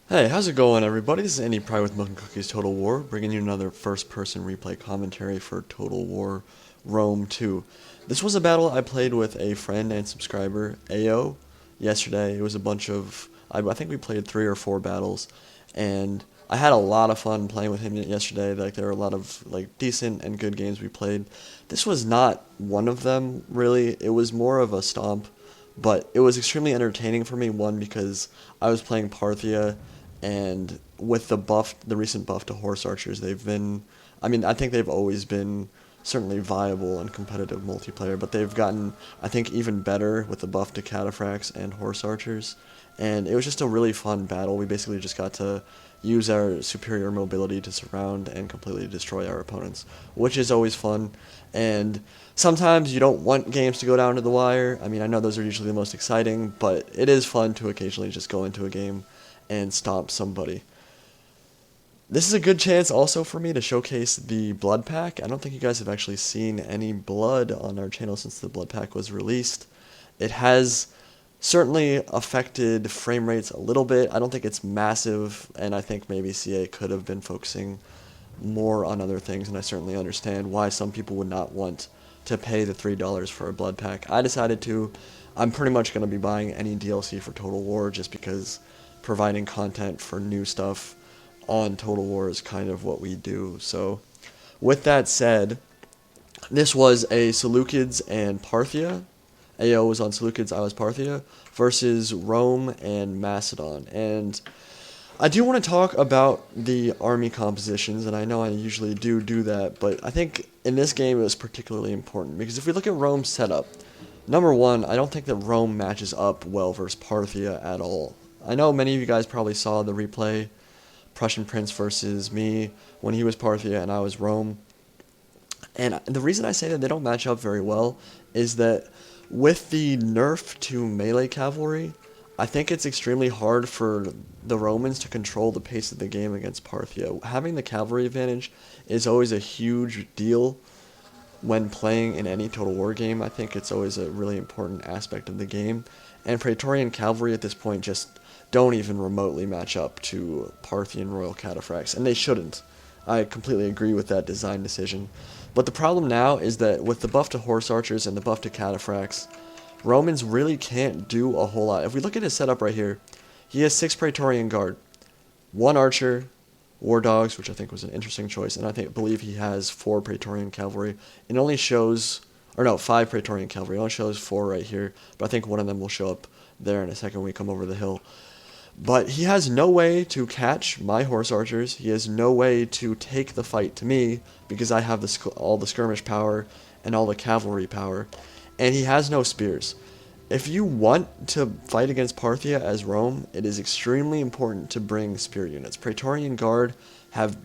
Hey, how's it going, everybody? This is Andy Pry with Milk and Cookies Total War, bringing you another first-person replay commentary for Total War Rome 2. This was a battle I played with a friend and subscriber, AO, yesterday. It was a bunch of, I think we played 3 or 4 battles, and I had a lot of fun playing with him yesterday. Like, there were a lot of decent and good games we played. This was not one of them, really. It was more of a stomp, but it was extremely entertaining for me, one, because I was playing Parthia, and with the recent buff to horse archers, they've been, I think they've always been certainly viable and competitive multiplayer, but they've gotten, I think, even better with the buff to cataphracts and horse archers, and it was just a really fun battle. We basically just got to use our superior mobility to surround and completely destroy our opponents, which is always fun, and sometimes you don't want games to go down to the wire. I know those are usually the most exciting, but it is fun to occasionally just go into a game and stomp somebody. This is a good chance also for me to showcase the blood pack. I don't think you guys have actually seen any blood on our channel since the blood pack was released. It has certainly affected frame rates a little bit. I don't think it's massive, and I think maybe CA could have been focusing more on other things, and I certainly understand why some people would not want to pay the $3 for a blood pack. I decided to. I'm pretty much going to be buying any DLC for Total War just because providing content for new stuff on Total War is kind of what we do. So with that said, this was a Seleucids and Parthia. AO was on Seleucids, I was Parthia, versus Rome and Macedon. And I do want to talk about the army compositions, and I know I usually do that, but I think in this game it was particularly important, because if we look at Rome's setup, number one, I don't think that Rome matches up well versus Parthia at all. I know many of you guys probably saw the replay, Prussian Prince versus me, when he was Parthia and I was Rome. And the reason I say that they don't match up very well is that with the nerf to melee cavalry, I think it's extremely hard for the Romans to control the pace of the game against Parthia. Having the cavalry advantage is always a huge deal when playing in any Total War game. I think it's always a really important aspect of the game. And Praetorian cavalry at this point just don't even remotely match up to Parthian Royal Cataphracts, and they shouldn't. I completely agree with that design decision. But the problem now is that with the buff to horse archers and the buff to cataphracts, Romans really can't do a whole lot. If we look at his setup right here, he has 6 Praetorian Guard, 1 archer, war dogs, which I think was an interesting choice, and I believe he has 4 Praetorian cavalry. It only shows, or no, 5 Praetorian cavalry. It only shows 4 right here, but I think one of them will show up there in a second when we come over the hill. But he has no way to catch my horse archers. He has no way to take the fight to me because I have all the skirmish power and all the cavalry power. And he has no spears. If you want to fight against Parthia as Rome, it is extremely important to bring spear units. Praetorian Guard have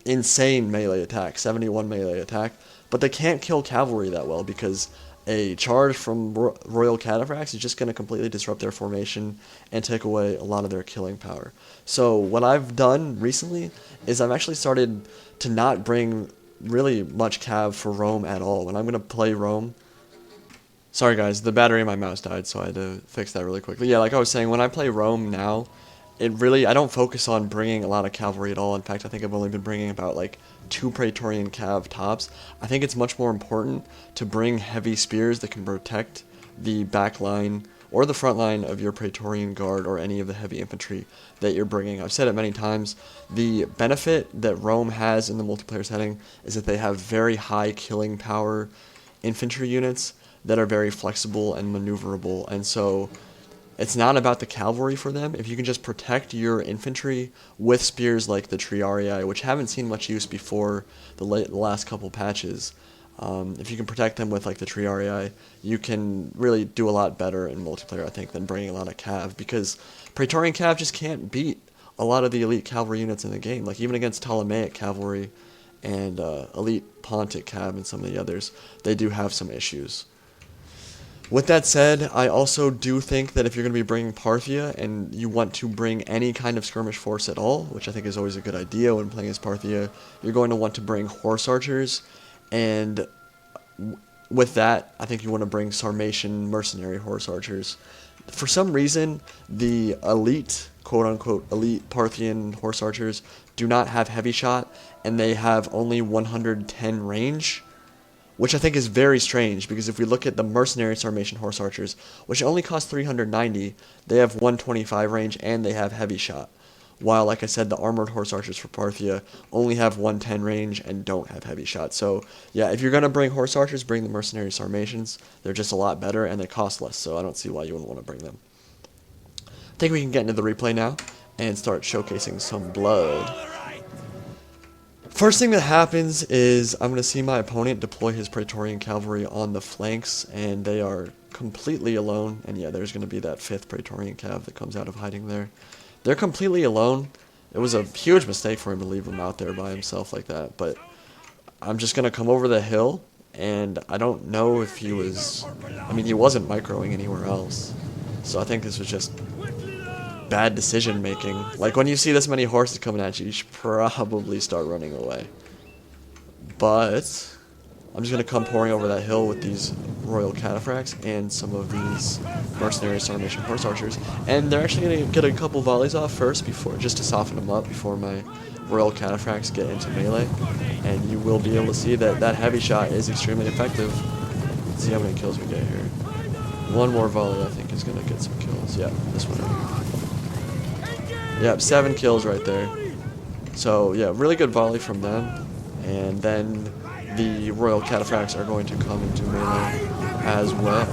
insane melee attack, 71 melee attack, but they can't kill cavalry that well because a charge from Royal Cataphracts is just going to completely disrupt their formation and take away a lot of their killing power. So what I've done recently is I've actually started to not bring really much cav for Rome at all. When I'm going to play Rome, sorry guys, the battery in my mouse died, so I had to fix that really quickly. Yeah, like I was saying, when I play Rome now, I don't focus on bringing a lot of cavalry at all. In fact, I think I've only been bringing about 2 Praetorian cav tops. I think it's much more important to bring heavy spears that can protect the back line or the front line of your Praetorian Guard or any of the heavy infantry that you're bringing. I've said it many times, the benefit that Rome has in the multiplayer setting is that they have very high killing power infantry units that are very flexible and maneuverable, and so it's not about the cavalry for them. If you can just protect your infantry with spears like the Triarii, which haven't seen much use before the last couple patches, if you can protect them with the Triarii, you can really do a lot better in multiplayer, I think, than bringing a lot of cav, because Praetorian cav just can't beat a lot of the elite cavalry units in the game. Even against Ptolemaic cavalry and elite Pontic cav and some of the others, they do have some issues. With that said, I also do think that if you're going to be bringing Parthia and you want to bring any kind of skirmish force at all, which I think is always a good idea when playing as Parthia, you're going to want to bring horse archers, and with that, I think you want to bring Sarmatian mercenary horse archers, For some reason, the elite, quote-unquote, elite Parthian horse archers do not have heavy shot, and they have only 110 range, which I think is very strange, because if we look at the mercenary Sarmatian horse archers, which only cost 390, they have 125 range, and they have heavy shot. While, like I said, the armored horse archers for Parthia only have 110 range and don't have heavy shot. So, yeah, if you're going to bring horse archers, bring the mercenary Sarmatians. They're just a lot better, and they cost less, so I don't see why you wouldn't want to bring them. I think we can get into the replay now and start showcasing some blood. First thing that happens is I'm going to see my opponent deploy his Praetorian cavalry on the flanks, and they are completely alone. And yeah, there's going to be that 5th Praetorian cav that comes out of hiding there. They're completely alone. It was a huge mistake for him to leave him out there by himself like that, but I'm just going to come over the hill, and I don't know if he was... I mean, he wasn't microing anywhere else, so I think this was just bad decision making. Like, when you see this many horses coming at you, you should probably start running away. But I'm just going to come pouring over that hill with these Royal Cataphracts and some of these mercenary Sarmatian horse archers. And they're actually going to get a couple volleys off first, just to soften them up before my Royal Cataphracts get into melee. And you will be able to see that that heavy shot is extremely effective. Let's see how many kills we get here. One more volley, I think, is going to get some kills. Yeah, this one right here. Yep, 7 kills right there. So, yeah, really good volley from them. And then the Royal Cataphracts are going to come into melee as well.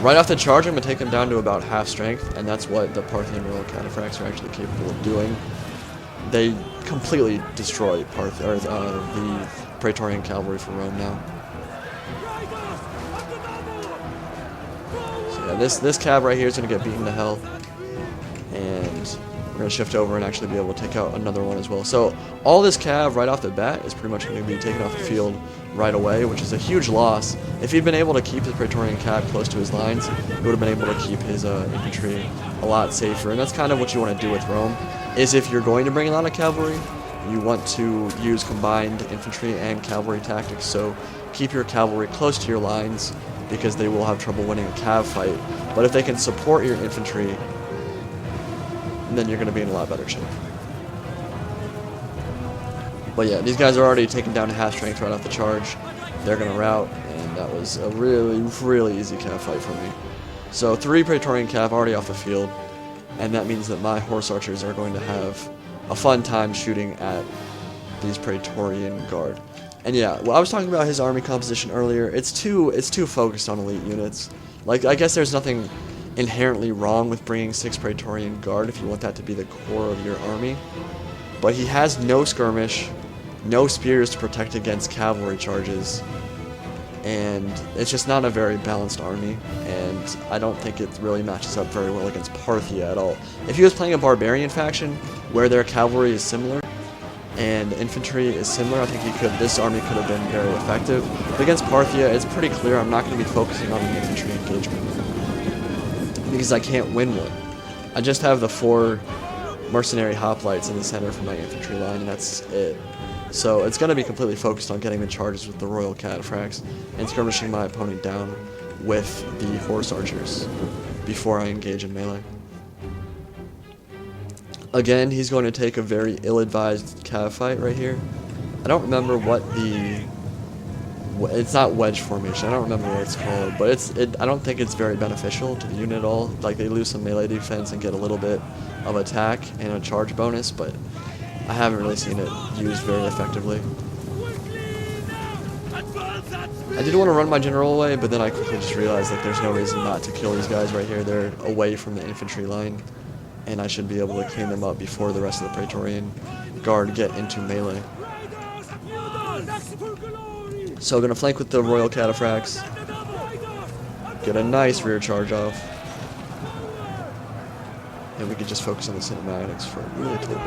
Right off the charge, I'm going to take them down to about half strength, and that's what the Parthian Royal Cataphracts are actually capable of doing. They completely destroy the Praetorian cavalry for Rome now. So yeah, this cav right here is going to get beaten to hell, and we're going to shift over and actually be able to take out another one as well. So all this cav right off the bat is pretty much going to be taken off the field right away, which is a huge loss. If he'd been able to keep his Praetorian cav close to his lines, he would have been able to keep his infantry a lot safer. And that's kind of what you want to do with Rome, is if you're going to bring a lot of cavalry, you want to use combined infantry and cavalry tactics. So keep your cavalry close to your lines, because they will have trouble winning a cav fight. But if they can support your infantry, then you're going to be in a lot better shape. But yeah, these guys are already taken down to half strength right off the charge. They're going to rout, and that was a really, really easy cav fight for me. So 3 Praetorian cav already off the field, and that means that my horse archers are going to have a fun time shooting at these Praetorian Guard. And yeah, well, I was talking about his army composition earlier. It's too focused on elite units. Like, I guess there's nothing inherently wrong with bringing 6 Praetorian Guard if you want that to be the core of your army, but he has no skirmish, no spears to protect against cavalry charges, and it's just not a very balanced army, and I don't think it really matches up very well against Parthia at all. If he was playing a barbarian faction where their cavalry is similar and infantry is similar, I think this army could have been very effective. But against Parthia, it's pretty clear I'm not going to be focusing on an infantry engagement, because I can't win one. I just have the 4 mercenary hoplites in the center for my infantry line, and that's it. So it's going to be completely focused on getting the charges with the Royal Cataphracts and skirmishing my opponent down with the horse archers before I engage in melee. Again, he's going to take a very ill-advised cav fight right here. I don't remember what it's not wedge formation, I don't remember what it's called, but I don't think it's very beneficial to the unit at all. Like, they lose some melee defense and get a little bit of attack and a charge bonus, but I haven't really seen it used very effectively. I did want to run my general away, but then I quickly just realized that there's no reason not to kill these guys right here. They're away from the infantry line, and I should be able to clean them up before the rest of the Praetorian Guard get into melee. So I'm going to flank with the Royal Cataphracts, get a nice rear charge off, and we can just focus on the cinematics for a little bit.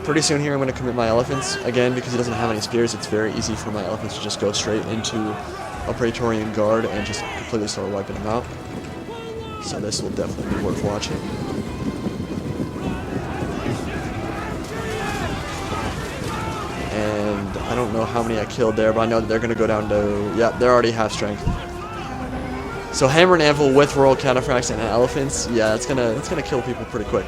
Pretty soon here I'm going to commit my elephants. Again, because he doesn't have any spears, it's very easy for my elephants to just go straight into a Praetorian Guard and just completely start wiping them out. So this will definitely be worth watching. And I don't know how many I killed there, but I know that they're going to go down to... Yeah, they're already half strength. So Hammer and Anvil with Royal Cataphracts and Elephants, yeah, it's gonna kill people pretty quick.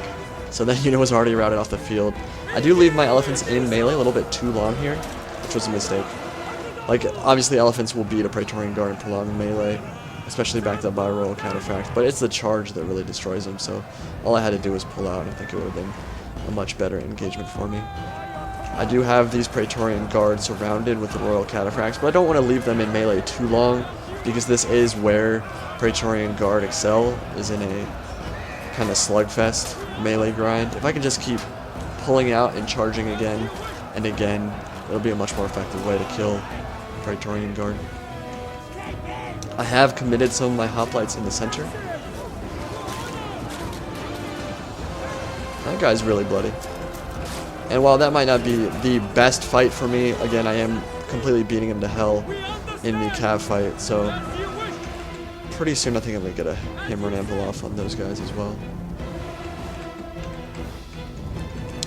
So that unit was already routed off the field. I do leave my Elephants in melee a little bit too long here, which was a mistake. Like, obviously Elephants will beat a Praetorian Guard in prolonged melee, especially backed up by a Royal Cataphract, but it's the charge that really destroys them, so all I had to do was pull out, and I think it would have been a much better engagement for me. I do have these Praetorian Guards surrounded with the Royal Cataphracts, but I don't want to leave them in melee too long, because this is where Praetorian Guard excel, is in a kind of slugfest melee grind. If I can just keep pulling out and charging again and again, it'll be a much more effective way to kill Praetorian Guard. I have committed some of my hoplites in the center. That guy's really bloody. And while that might not be the best fight for me, again, I am completely beating him to hell in the cav fight, so pretty soon I think I'm going to get a Hammer and Anvil off on those guys as well.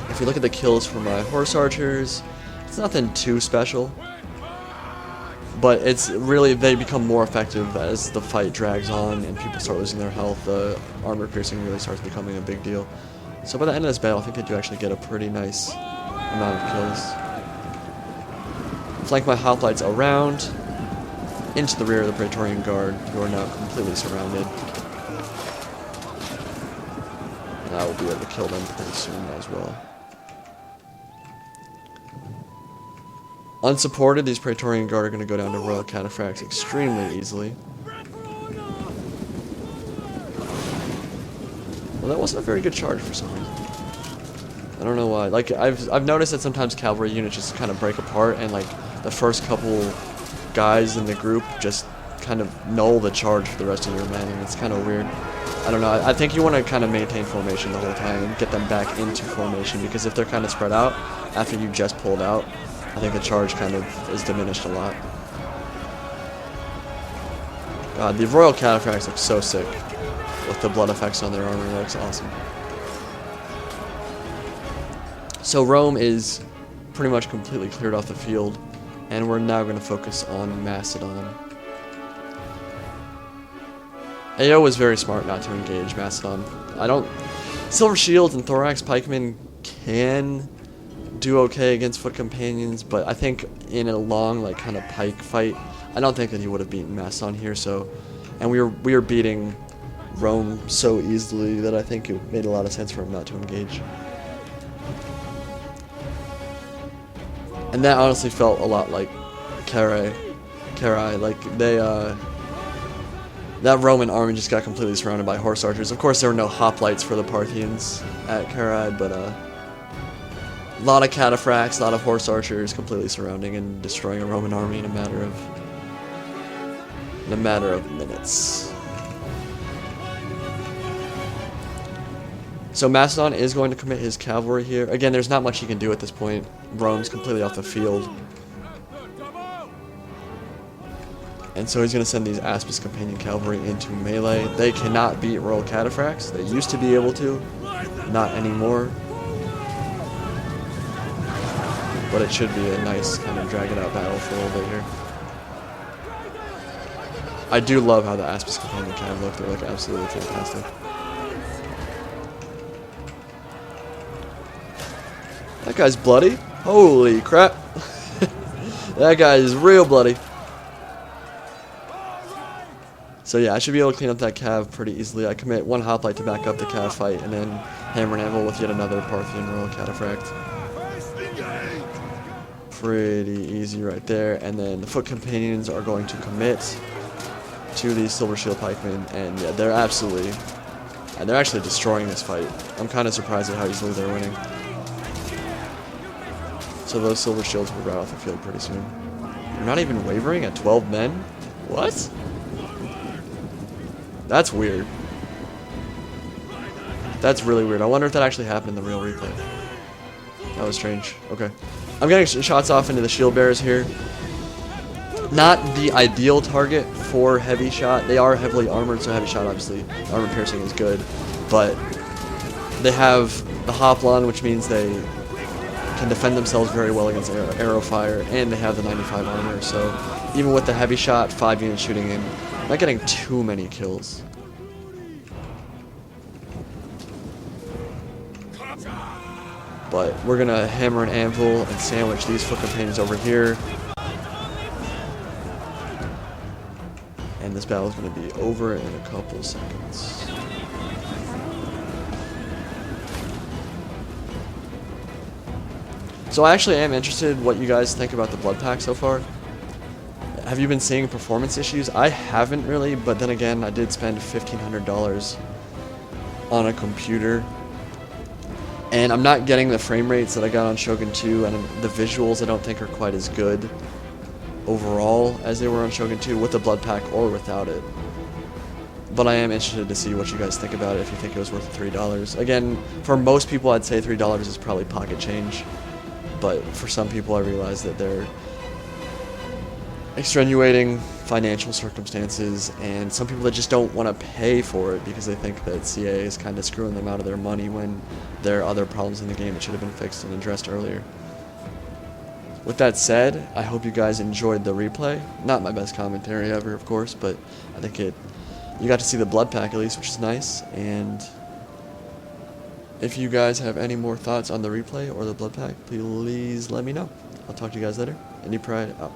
If you look at the kills for my Horse Archers, it's nothing too special. But it's really, they become more effective as the fight drags on and people start losing their health. The armor piercing really starts becoming a big deal. So by the end of this battle, I think I do actually get a pretty nice amount of kills. Flank my hoplites around into the rear of the Praetorian Guard, who are now completely surrounded. And I will be able to kill them pretty soon as well. Unsupported, these Praetorian Guard are going to go down to Royal Cataphracts extremely easily. Well, that wasn't a very good charge for some reason. I don't know why. Like, I've noticed that sometimes cavalry units just kind of break apart, and like the first couple guys in the group just kind of null the charge for the rest of your men, and it's kind of weird. I don't know. I think you want to kind of maintain formation the whole time and get them back into formation, because if they're kind of spread out after you just pulled out, I think the charge kind of is diminished a lot. God, the Royal Cataphracts look so sick with the blood effects on their armor. That looks awesome. So Rome is pretty much completely cleared off the field, and we're now going to focus on Macedon. AO was very smart not to engage Macedon. Silver Shields and Thorax Pikemen can do okay against foot companions, but I think in a long, like, kind of pike fight, I don't think that he would have beaten Macedon here. So, and we were beating Rome so easily that I think it made a lot of sense for him not to engage. And that honestly felt a lot like Triarii. Like that Roman army just got completely surrounded by horse archers. Of course, there were no hoplites for the Parthians at Triarii, but a lot of cataphracts, a lot of horse archers completely surrounding and destroying a Roman army in a matter of minutes. So Macedon is going to commit his cavalry here. Again, there's not much he can do at this point. Rome's completely off the field. And so he's going to send these Aspis Companion Cavalry into melee. They cannot beat Royal Cataphracts. They used to be able to. Not anymore. But it should be a nice kind of drag it out battle for a little bit here. I do love how the Aspis Companion Cav look. They look absolutely fantastic. That guy's bloody. Holy crap. That guy is real bloody. So yeah, I should be able to clean up that cav pretty easily. I commit one hoplite to back up the cav fight, and then Hammer and Anvil with yet another Parthian Royal Cataphract. Pretty easy right there. And then the foot companions are going to commit to these Silver Shield Pikemen, and yeah, they're actually destroying this fight. I'm kind of surprised at how easily they're winning. So those Silver Shields will rout off the field pretty soon. You're not even wavering at 12 men? What? That's weird. That's really weird. I wonder if that actually happened in the real replay. That was strange. Okay. I'm getting shots off into the shield bearers here. Not the ideal target for heavy shot. They are heavily armored, so heavy shot, obviously, armor piercing is good. But they have the Hoplon, which means they can defend themselves very well against arrow fire, and they have the 95 armor, so even with the heavy shot, 5 units shooting in, not getting too many kills. But we're going to hammer an anvil and sandwich these foot companions over here. And this battle is going to be over in a couple seconds. So I actually am interested what you guys think about the blood pack so far. Have you been seeing performance issues? I haven't really, but then again, I did spend $1,500 on a computer. And I'm not getting the frame rates that I got on Shogun 2, and the visuals I don't think are quite as good overall as they were on Shogun 2 with the blood pack or without it. But I am interested to see what you guys think about it, if you think it was worth $3. Again, for most people I'd say $3 is probably pocket change, but for some people I realize that they're extenuating financial circumstances, and some people that just don't want to pay for it because they think that CA is kind of screwing them out of their money when there are other problems in the game that should have been fixed and addressed earlier. With that said, I hope you guys enjoyed the replay. Not my best commentary ever, of course, but I think you got to see the blood pack at least, which is nice. And if you guys have any more thoughts on the replay or the blood pack, please let me know. I'll talk to you guys later. Any Pride out.